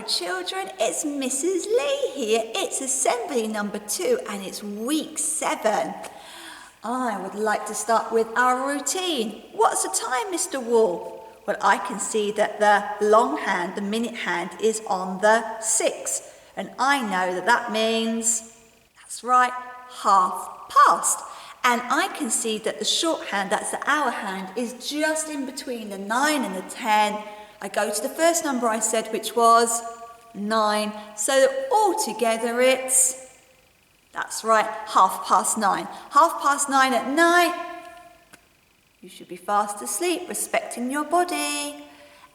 children, it's Mrs. Lee here. It's assembly number 2 and it's week 7. I would like to start with our routine. What's the time, Mr. Wall? Well, I can see that the long hand, the minute hand, is on the 6. And I know that that means, that's right, past. And I can see that the shorthand, that's the hour hand, is just in between the 9 and the 10. I go to the first number I said, which was 9. So altogether it's, that's right, 9:30. 9:30 at night, you should be fast asleep, respecting your body.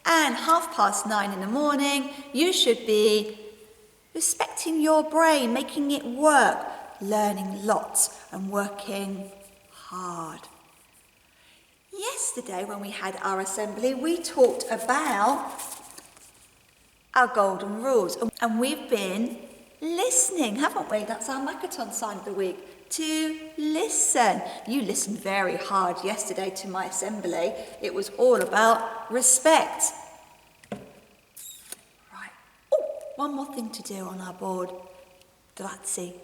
And 9:30 in the morning, you should be respecting your brain, making it work, learning lots and working hard. Yesterday when we had our assembly, we talked about our golden rules and we've been listening, haven't we? That's our Makaton sign of the week, to listen. You listened very hard yesterday to my assembly. It was all about respect. Right. Oh, one more thing to do on our board. Grazie.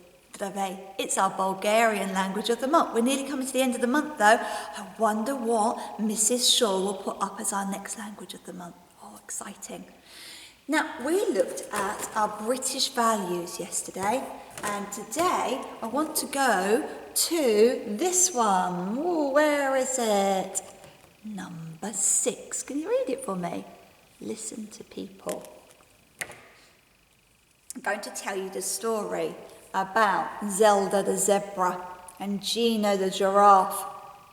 It's our Bulgarian language of the month. We're nearly coming to the end of the month though. I wonder what Mrs. Shaw will put up as our next language of the month. Oh, exciting. Now, we looked at our British values yesterday, and today I want to go to this one. Ooh, where is it? Number 6. Can you read it for me? Listen to people. I'm going to tell you the story about Zelda the zebra and Gino the giraffe,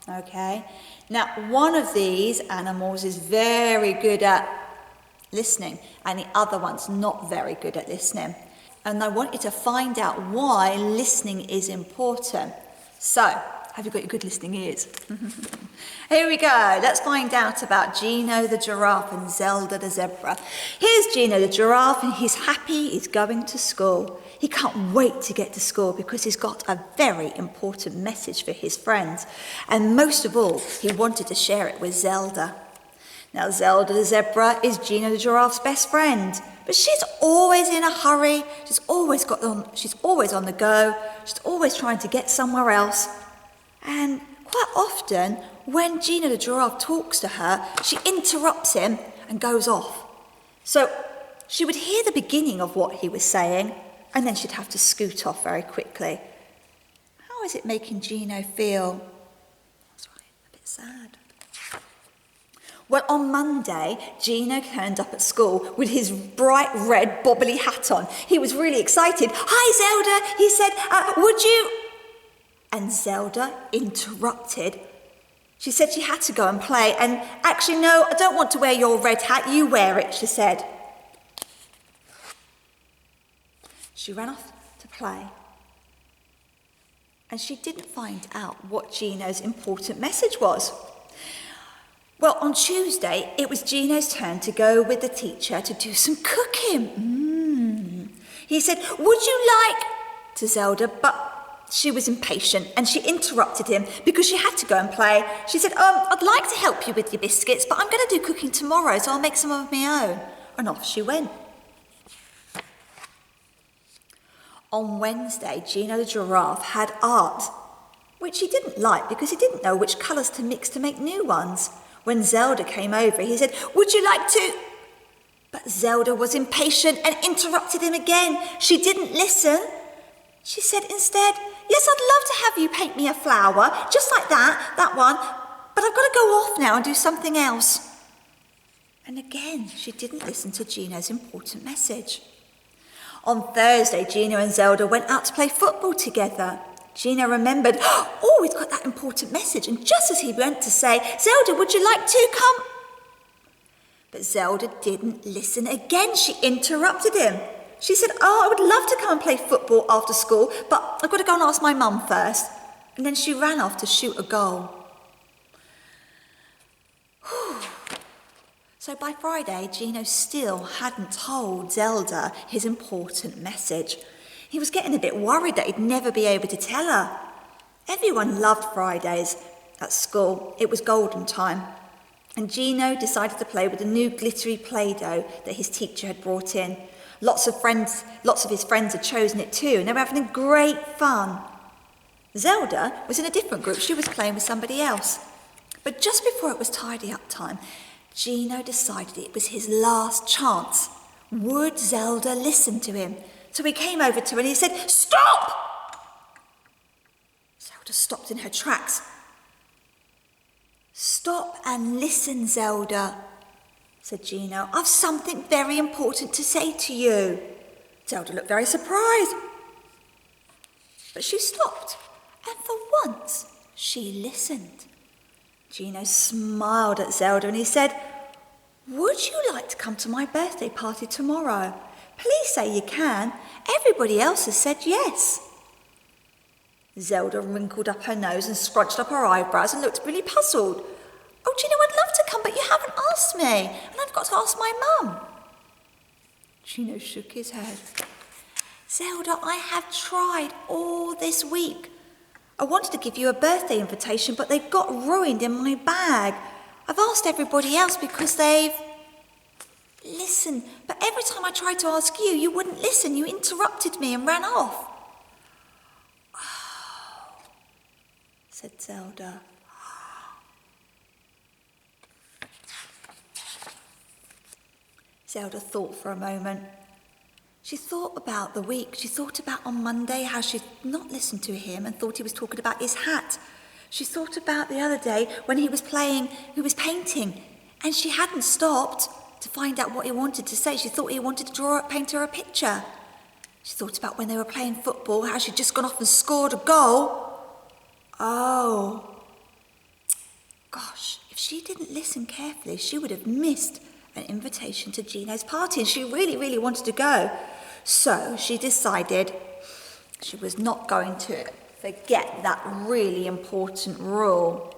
okay? Now, one of these animals is very good at listening and the other one's not very good at listening. And I want you to find out why listening is important. So, have you got your good listening ears? Here we go. Let's find out about Gino the giraffe and Zelda the zebra. Here's Gino the giraffe and he's happy he's going to school. He can't wait to get to school because he's got a very important message for his friends. And most of all, he wanted to share it with Zelda. Now, Zelda the zebra is Gino the giraffe's best friend, but she's always in a hurry. She's always on the go. She's always trying to get somewhere else. And quite often, when Gino the giraffe talks to her, she interrupts him and goes off. So she would hear the beginning of what he was saying, and then she'd have to scoot off very quickly. How is it making Gino feel? That's right, a bit sad. Well, on Monday, Gino turned up at school with his bright red bobbly hat on. He was really excited. "Hi, Zelda," he said, "would you..." And Zelda interrupted. She said she had to go and play, and "Actually, no, I don't want to wear your red hat, you wear it," she said. She ran off to play, and she didn't find out what Gino's important message was. Well, on Tuesday, it was Gino's turn to go with the teacher to do some cooking. He said, "Would you like..." to Zelda, but she was impatient and she interrupted him because she had to go and play. She said, "I'd like to help you with your biscuits, but I'm going to do cooking tomorrow, so I'll make some of my own." And off she went. On Wednesday, Gino the giraffe had art, which he didn't like because he didn't know which colours to mix to make new ones. When Zelda came over, he said, "Would you like to..." But Zelda was impatient and interrupted him again. She didn't listen. She said instead, "Yes, I'd love to have you paint me a flower, just like that one, but I've got to go off now and do something else." And again, she didn't listen to Gino's important message. On Thursday, Gino and Zelda went out to play football together. Gino remembered, "Oh, he's got that important message." And just as he went to say, "Zelda, would you like to come?" But Zelda didn't listen again. She interrupted him. She said, "Oh, I would love to come and play football after school, but I've got to go and ask my mum first." And then she ran off to shoot a goal. So by Friday, Gino still hadn't told Zelda his important message. He was getting a bit worried that he'd never be able to tell her. Everyone loved Fridays at school. It was golden time. And Gino decided to play with the new glittery Play-Doh that his teacher had brought in. Lots of his friends had chosen it too, and they were having great fun. Zelda was in a different group. She was playing with somebody else. But just before it was tidy up time, Gino decided it was his last chance. Would Zelda listen to him? So he came over to her and he said, "Stop!" Zelda stopped in her tracks. "Stop and listen, Zelda," said Gino. "I've something very important to say to you." Zelda looked very surprised. But she stopped, and for once she listened. Gino smiled at Zelda and he said, "Would you like to come to my birthday party tomorrow? Please say you can. Everybody else has said yes." Zelda wrinkled up her nose and scrunched up her eyebrows and looked really puzzled. "Oh, Gino, I'd love to come, but you haven't asked me, and I've got to ask my mum." Gino shook his head. "Zelda, I have tried all this week. I wanted to give you a birthday invitation, but they've got ruined in my bag. I've asked everybody else because they've listened, but every time I tried to ask you, you wouldn't listen. You interrupted me and ran off." "Oh," said Zelda. Zelda thought for a moment. She thought about the week. She thought about on Monday how she'd not listened to him and thought he was talking about his hat. She thought about the other day when he was painting, and she hadn't stopped to find out what he wanted to say. She thought he wanted to paint her a picture. She thought about when they were playing football, how she'd just gone off and scored a goal. Oh, gosh, if she didn't listen carefully, she would have missed an invitation to Gino's party, and she really, really wanted to go. So she decided she was not going to forget that really important rule.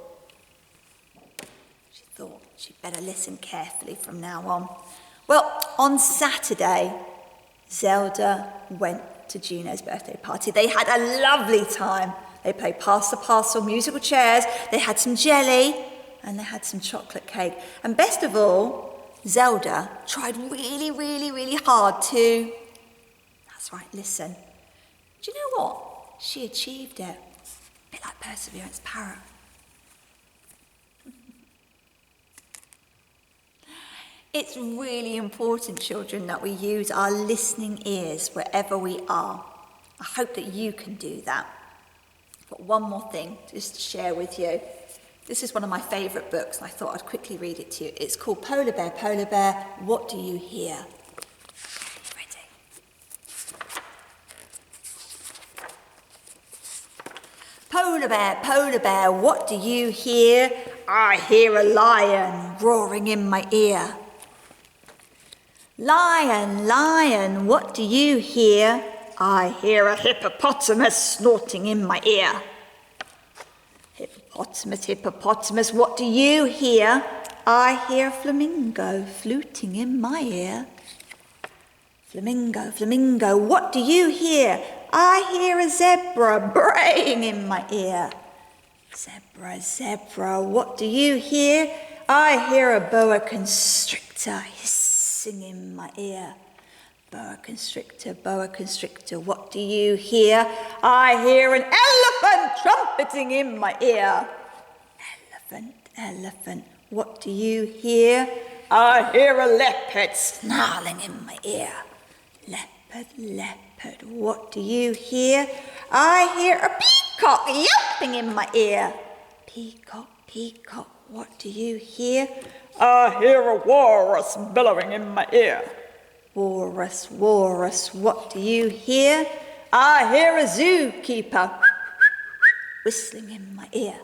She thought she'd better listen carefully from now on. Well, on Saturday, Zelda went to Gino's birthday party. They had a lovely time. They played Pass the Parcel musical chairs, they had some jelly, and they had some chocolate cake. And best of all, Zelda tried really, really, really hard to, that's right, listen. Do you know what? She achieved it. A bit like Perseverance Parrot. It's really important, children, that we use our listening ears wherever we are. I hope that you can do that. I've got one more thing just to share with you. This is one of my favourite books, and I thought I'd quickly read it to you. It's called Polar Bear, What Do You Hear? Ready? Polar Bear, what do you hear? I hear a lion roaring in my ear. Lion, what do you hear? I hear a hippopotamus snorting in my ear. Hippopotamus, what do you hear? I hear a flamingo fluting in my ear. Flamingo, what do you hear? I hear a zebra braying in my ear. Zebra, what do you hear? I hear a boa constrictor hissing in my ear. Boa constrictor, what do you hear? I hear an elephant trumpeting in my ear. Elephant, what do you hear? I hear a leopard snarling in my ear. Leopard, what do you hear? I hear a peacock yelping in my ear. Peacock, what do you hear? I hear a walrus bellowing in my ear. Walrus, what do you hear? I hear a zookeeper whistling in my ear.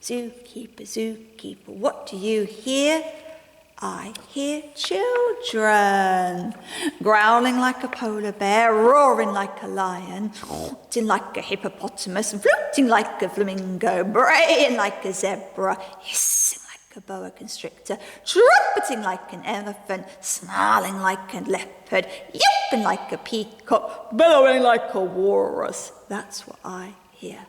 Zookeeper, what do you hear? I hear children growling like a polar bear, roaring like a lion, hooting like a hippopotamus, fluting like a flamingo, braying like a zebra, hissing like a boa constrictor, trumpeting like an elephant, snarling like a leopard, yelping like a peacock, bellowing like a walrus. That's what I hear.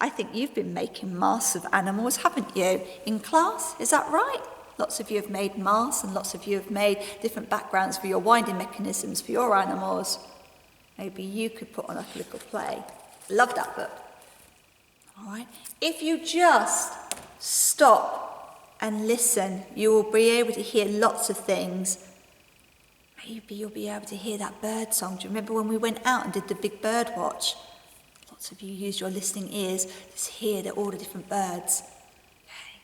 I think you've been making masks of animals, haven't you? In class, is that right? Lots of you have made masks, and lots of you have made different backgrounds for your winding mechanisms for your animals. Maybe you could put on a little play. Love that book. All right. If you just stop and listen, you will be able to hear lots of things. Maybe you'll be able to hear that bird song. Do you remember when we went out and did the big bird watch? Lots of you used your listening ears to hear all the different birds. Okay.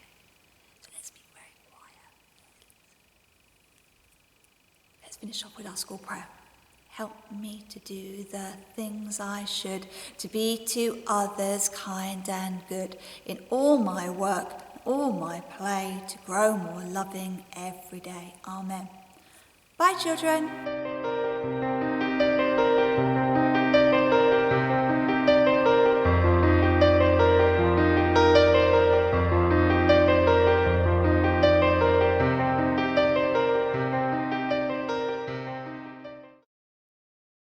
So let's be very quiet. Let's finish off with our school prayer. Help me to do the things I should, to be to others kind and good, in all my work, all my play, to grow more loving every day. Amen. Bye, children.